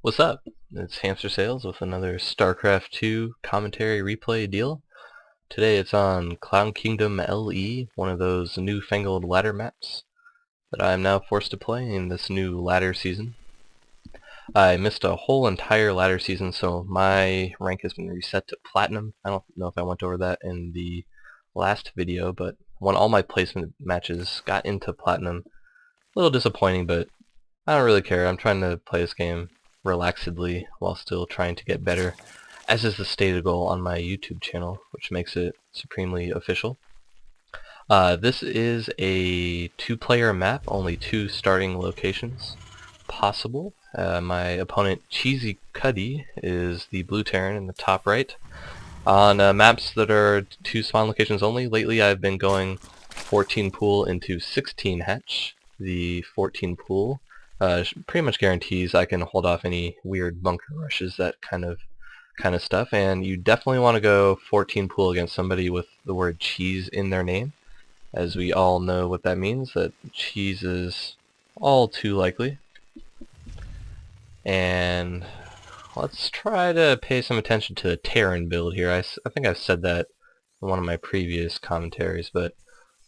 What's up? It's Hamster Sales with another Starcraft 2 commentary replay deal. Today it's on Cloud Kingdom LE, one of those newfangled ladder maps that I am now forced to play in this new ladder season. I missed a whole entire ladder season, so my rank has been reset to Platinum. I don't know if I went over that in the last video, but when all my placement matches got into Platinum, a little disappointing, but I don't really care. I'm trying to play this game relaxedly while still trying to get better, as is the stated goal on my YouTube channel, which makes it supremely official. This is a two-player map, only two starting locations possible. My opponent, Cheesy Cuddy, is the blue Terran in the top right. On maps that are two spawn locations only, lately I've been going 14 pool into 16 hatch. The 14 pool pretty much guarantees I can hold off any weird bunker rushes, that kind of stuff, and you definitely want to go 14 pool against somebody with the word cheese in their name, as we all know what that means, that cheese is all too likely. And let's try to pay some attention to the Terran build here. I think I've said that in one of my previous commentaries, but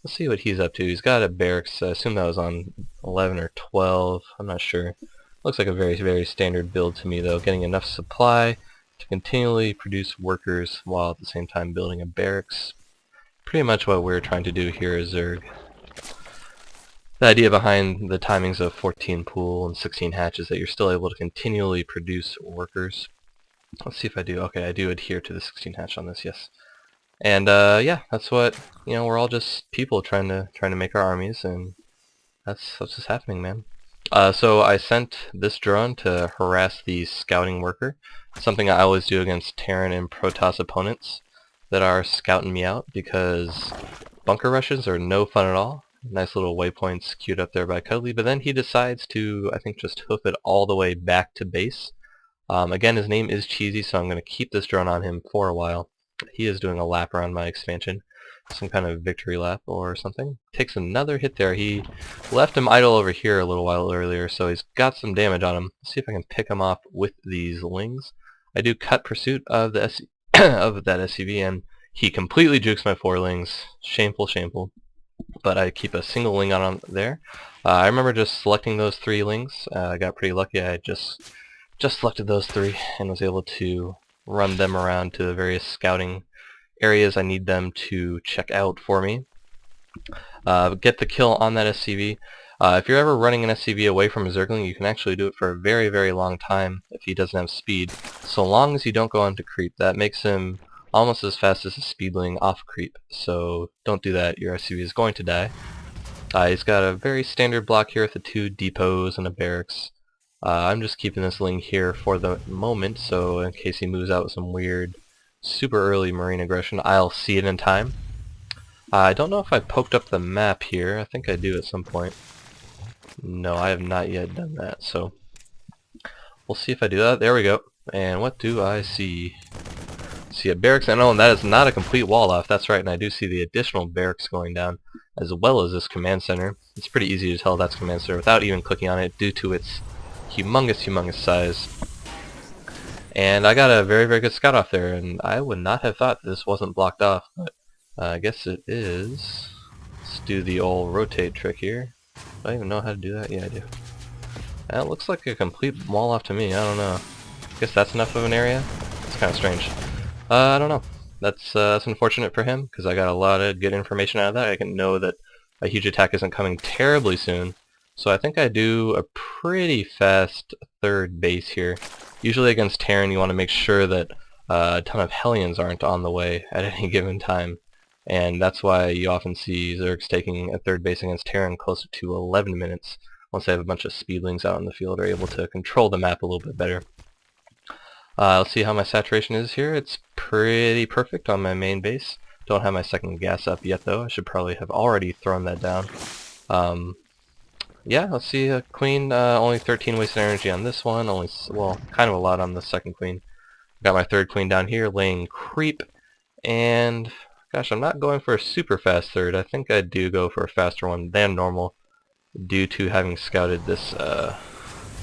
let's see what he's up to. He's got a barracks. I assume that was on 11 or 12. I'm not sure. Looks like a very, very standard build to me, though. Getting enough supply to continually produce workers while at the same time building a barracks. Pretty much what we're trying to do here is Zerg. The idea behind the timings of 14 pool and 16 hatch is that you're still able to continually produce workers. Let's see if I do. Okay, I do adhere to the 16 hatch on this, yes. And yeah, that's what, we're all just people trying to make our armies, and that's what's just happening, man. So I sent this drone to harass the scouting worker, something I always do against Terran and Protoss opponents that are scouting me out, because bunker rushes are no fun at all. Nice little waypoints queued up there by Cuddly, but then he decides to, I think, just hoof it all the way back to base. Again, his name is Cheesy, so I'm going to keep this drone on him for a while. He is doing a lap around my expansion, some kind of victory lap or something. Takes another hit there. He left him idle over here a little while earlier, so he's got some damage on him. Let's see if I can pick him off with these lings. I do cut pursuit of the of that SCV, and he completely jukes my 4 lings. Shameful, shameful. But I keep a single ling on there. I remember just selecting those 3 lings. I got pretty lucky. I just selected those 3 and was able to run them around to the various scouting areas I need them to check out for me. Get the kill on that SCV. If you're ever running an SCV away from a Zergling, you can actually do it for a very, very long time if he doesn't have speed, so long as you don't go onto creep. That makes him almost as fast as a speedling off creep, so don't do that. Your SCV is going to die. He's got a very standard block here with the 2 depots and a barracks. I'm just keeping this ling here for the moment, so in case he moves out with some weird, super early marine aggression, I'll see it in time. I don't know if I poked up the map here. I think I do at some point. No, I have not yet done that, so we'll see if I do that. There we go. And what do I see? See a barracks, and oh, and that is not a complete wall off. That's right, and I do see the additional barracks going down, as well as this command center. It's pretty easy to tell that's command center without even clicking on it due to its humongous size. And I got a very, very good scout off there, and I would not have thought this wasn't blocked off, but I guess it is. Let's do the old rotate trick here. Do I even know how to do that? Yeah, I do. That looks like a complete wall off to me. I don't know. I guess that's enough of an area? It's kind of strange. I don't know. That's unfortunate for him, because I got a lot of good information out of that. I can know that a huge attack isn't coming terribly soon. So I think I do a pretty fast 3rd base here. Usually against Terran you want to make sure that a ton of Hellions aren't on the way at any given time. And that's why you often see Zergs taking a 3rd base against Terran closer to 11 minutes. Once they have a bunch of speedlings out in the field, are able to control the map a little bit better. Let's see how my saturation is here. It's pretty perfect on my main base. Don't have my 2nd gas up yet, though. I should probably have already thrown that down. Yeah, let's see. Queen, only 13 wasted energy on this one. Only, well, kind of a lot on the 2nd queen. Got my 3rd queen down here laying creep. And, gosh, I'm not going for a super fast 3rd. I think I do go for a faster one than normal, due to having scouted this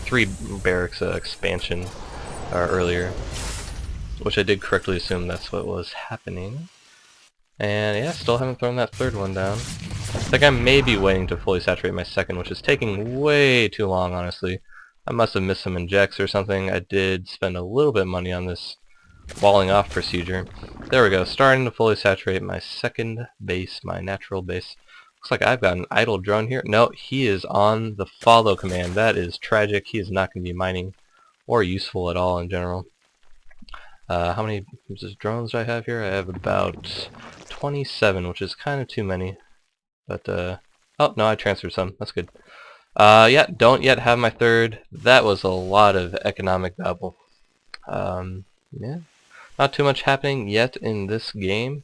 3 barracks expansion earlier, which I did correctly assume that's what was happening. And yeah, still haven't thrown that third one down. I think I may be waiting to fully saturate my second, which is taking way too long, honestly. I must have missed some injects or something. I did spend a little bit of money on this walling off procedure. There we go, starting to fully saturate my second base, my natural base. Looks like I've got an idle drone here. No, he is on the follow command. That is tragic. He is not going to be mining or useful at all in general. How many drones do I have here? I have about 27, which is kind of too many. But, oh, no, I transferred some. That's good. Yeah, don't yet have my third. That was a lot of economic babble. Yeah, not too much happening yet in this game.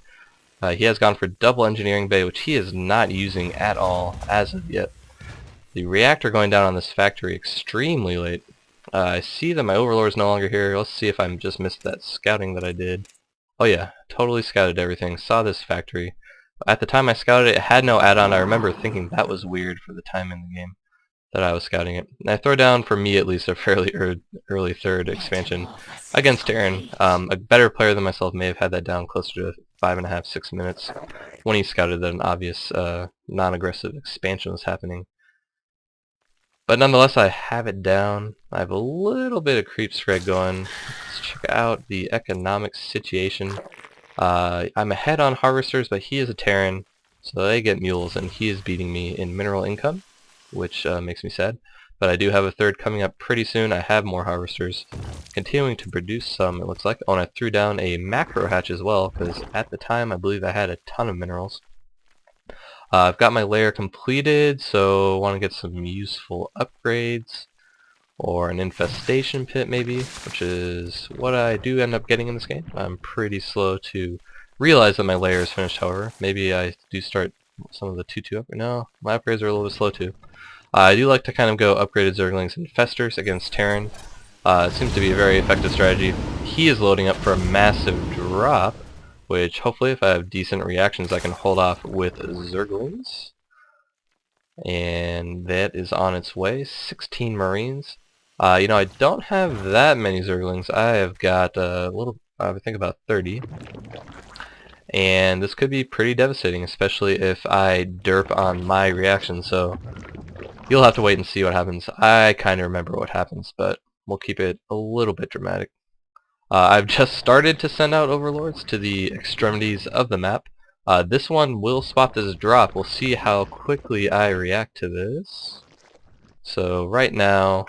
He has gone for double engineering bay, which he is not using at all as of yet. The reactor going down on this factory extremely late. I see that my overlord is no longer here. Let's see if I just missed that scouting that I did. Oh yeah, totally scouted everything. Saw this factory. At the time I scouted it, it had no add-on. I remember thinking that was weird for the time in the game that I was scouting it. And I throw down, for me at least, a fairly early third expansion against Terran. A better player than myself may have had that down closer to 5.5, 6 minutes when he scouted that an obvious non-aggressive expansion was happening. But nonetheless, I have it down. I have a little bit of creep spread going. Let's check out the economic situation. I'm ahead on harvesters, but he is a Terran, so they get mules, and he is beating me in mineral income, which makes me sad. But I do have a third coming up pretty soon. I have more harvesters, continuing to produce some, it looks like. Oh, and I threw down a macro hatch as well, because at the time I believe I had a ton of minerals. I've got my layer completed, so I want to get some useful upgrades, or an infestation pit maybe, which is what I do end up getting in this game. I'm pretty slow to realize that my layer is finished, however. Maybe I do start some of the 2-2 upgrades. No, my upgrades are a little bit slow too. I do like to kind of go upgraded Zerglings and Festers against Terran. It seems to be a very effective strategy. He is loading up for a massive drop, which hopefully if I have decent reactions I can hold off with Zerglings. And that is on its way. 16 Marines. You know, I don't have that many Zerglings. I have got a little, I think about 30. And this could be pretty devastating, especially if I derp on my reaction, so you'll have to wait and see what happens. I kind of remember what happens, but we'll keep it a little bit dramatic. I've just started to send out overlords to the extremities of the map. This one will spot this drop. We'll see how quickly I react to this. So right now,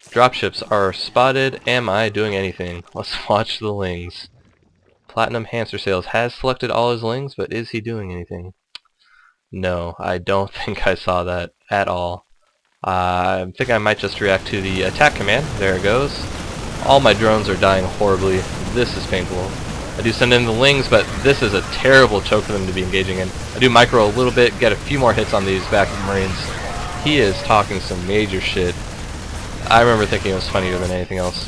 dropships are spotted. Am I doing anything? Let's watch the lings. Platinum Hamster Sales has selected all his lings, but is he doing anything? No, I don't think I saw that at all. I think I might just react to the attack command. There it goes. All my drones are dying horribly. This is painful. I do send in the lings, but this is a terrible choke for them to be engaging in. I do micro a little bit, get a few more hits on these back Marines. He is talking some major shit. I remember thinking it was funnier than anything else.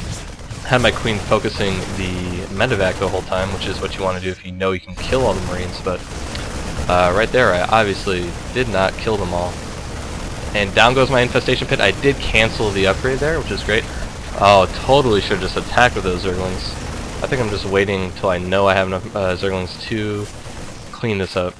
I had my queen focusing the medevac the whole time, which is what you want to do if you know you can kill all the Marines, but right there I obviously did not kill them all. And down goes my infestation pit. I did cancel the upgrade there, which is great. Oh, totally should have just attacked with those Zerglings. I think I'm just waiting until I know I have enough Zerglings to clean this up.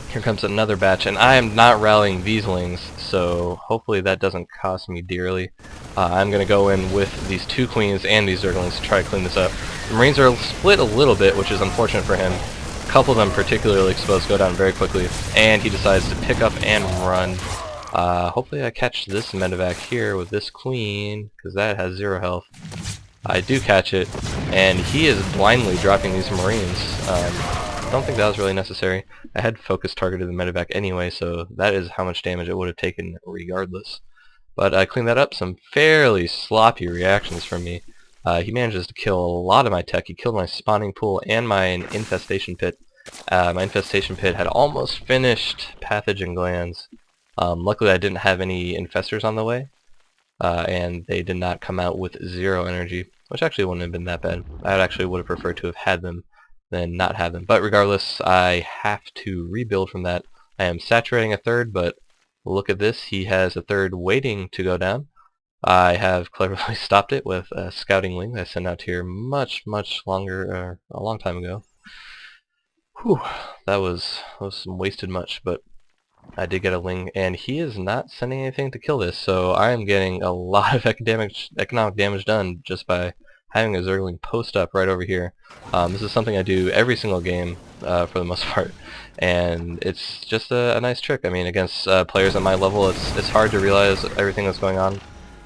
Here comes another batch, and I am not rallying these lings, so hopefully that doesn't cost me dearly. I'm going to go in with these 2 queens and these Zerglings to try to clean this up. The Marines are split a little bit, which is unfortunate for him. A couple of them particularly exposed go down very quickly, and he decides to pick up and run. Hopefully I catch this medevac here with this queen, because that has 0 health. I do catch it, and he is blindly dropping these Marines. I don't think that was really necessary. I had focus targeted the medevac anyway, so that is how much damage it would have taken regardless. But I cleaned that up. Some fairly sloppy reactions from me. He manages to kill a lot of my tech. He killed my spawning pool and my infestation pit. My infestation pit had almost finished pathogen glands. Luckily I didn't have any infestors on the way, and they did not come out with 0 energy, which actually wouldn't have been that bad. I actually would have preferred to have had them than not have them. But regardless, I have to rebuild from that. I am saturating a third, but look at this. He has a third waiting to go down. I have cleverly stopped it with a scouting link I sent out here much longer, a long time ago. Whew, that was some wasted much, but I did get a ling, and he is not sending anything to kill this, so I am getting a lot of economic damage done just by having a Zergling post up right over here. This is something I do every single game for the most part, and it's just a nice trick. I mean, against players at my level, it's hard to realize everything that's going on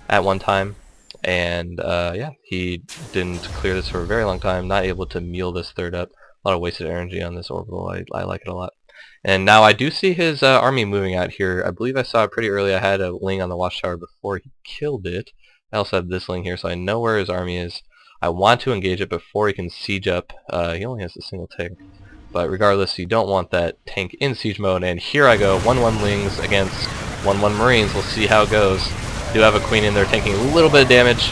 at one time, and yeah, he didn't clear this for a very long time, not able to meal this third up. A lot of wasted energy on this orbital. I like it a lot. And now I do see his army moving out here. I believe I saw it pretty early. I had a ling on the watchtower before he killed it. I also have this ling here, so I know where his army is. I want to engage it before he can siege up. He only has a single tank. But regardless, you don't want that tank in siege mode. And here I go, 1-1 lings against 1-1 marines. We'll see how it goes. Do have a queen in there taking a little bit of damage.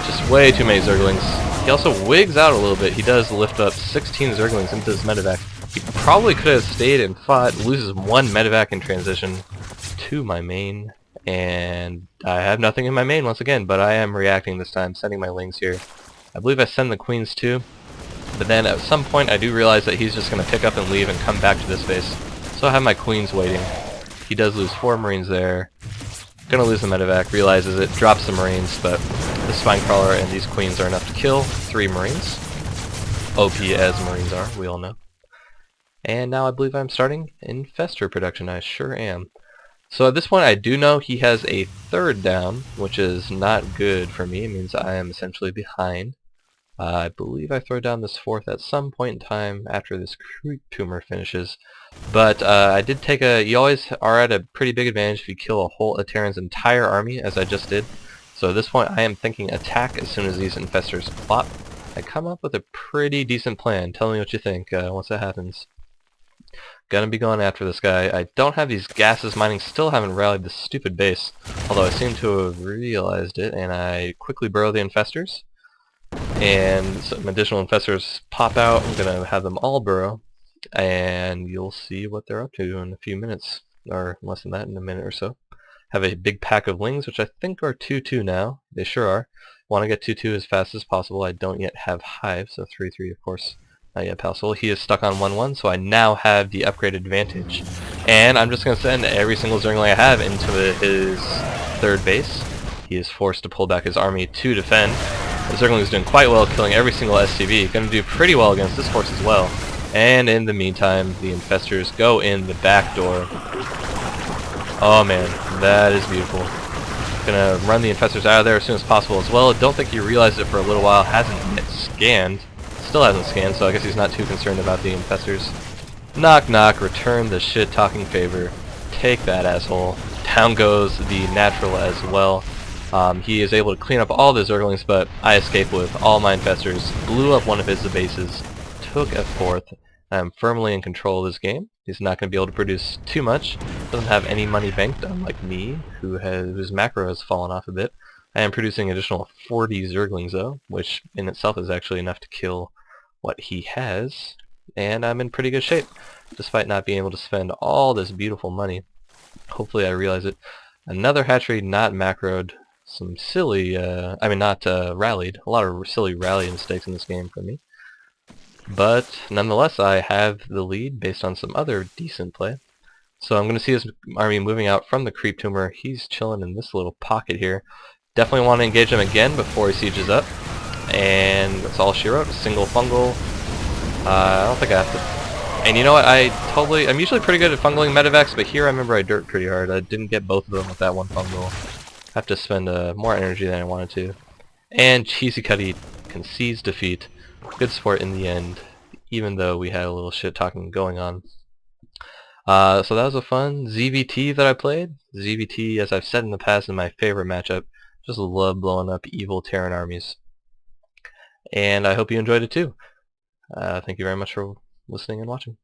Just way too many Zerglings. He also wigs out a little bit. He does lift up 16 Zerglings into his medevac. He probably could have stayed and fought, loses one medevac in transition to my main, and I have nothing in my main once again, but I am reacting this time, sending my lings here. I believe I send the queens too, but then at some point I do realize that he's just going to pick up and leave and come back to this base. So I have my queens waiting. He does lose 4 marines there. Gonna lose the medevac, realizes it, drops the marines, but the spine crawler and these queens are enough to kill 3 marines. OP as marines are, we all know. And now I believe I'm starting infestor production. I sure am. So at this point I do know he has a 3rd down, which is not good for me. It means I am essentially behind. I believe I throw down this 4th at some point in time after this creep tumor finishes. But I did take a... You always are at a pretty big advantage if you kill a Terran's entire army, as I just did. So at this point I am thinking attack as soon as these infestors plop. I come up with a pretty decent plan. Tell me what you think once that happens. Gonna be going after this guy. I don't have these gases mining, still haven't rallied this stupid base, although I seem to have realized it, and I quickly burrow the infestors. And some additional infestors pop out. I'm gonna have them all burrow, and you'll see what they're up to in a few minutes, or less than that, in a minute or so. Have a big pack of lings, which I think are 2-2 now. They sure are. Want to get 2-2 as fast as possible. I don't yet have hive, so 3-3 of course. Not yet possible. He is stuck on 1-1, so I now have the upgraded advantage. And I'm just going to send every single Zergling I have into his 3rd base. He is forced to pull back his army to defend. The Zergling is doing quite well, killing every single SCV. Going to do pretty well against this force as well. And in the meantime, the infestors go in the back door. Oh man, that is beautiful. Gonna run the infestors out of there as soon as possible as well. Don't think he realized it for a little while. Hasn't yet scanned. Still hasn't scanned, so I guess he's not too concerned about the infestors. Knock knock, return the shit-talking favor. Take that, asshole. Down goes the natural as well. He is able to clean up all the Zerglings, but I escape with all my infestors. Blew up one of his bases. Took a 4th. I am firmly in control of this game. He's not going to be able to produce too much. Doesn't have any money banked, unlike me, whose macro has fallen off a bit. I am producing an additional 40 Zerglings though, which in itself is actually enough to kill what he has, and I'm in pretty good shape, despite not being able to spend all this beautiful money. Hopefully I realize it. Another hatchery not macroed, some silly, not rallied, a lot of silly rally mistakes in this game for me. But nonetheless, I have the lead based on some other decent play. So I'm going to see his army moving out from the creep tumor. He's chilling in this little pocket here. Definitely want to engage him again before he sieges up. And that's all she wrote. Single fungal. I don't think I have to... And you know what? I'm usually pretty good at fungling medevacs, but here I remember I dirt pretty hard. I didn't get both of them with that one fungal. I have to spend more energy than I wanted to. And Cheesy Cuddy concedes defeat. Good sport in the end, even though we had a little shit talking going on. So that was a fun ZVT that I played. ZVT, as I've said in the past, is my favorite matchup. Just love blowing up evil Terran armies. And I hope you enjoyed it too. Thank you very much for listening and watching.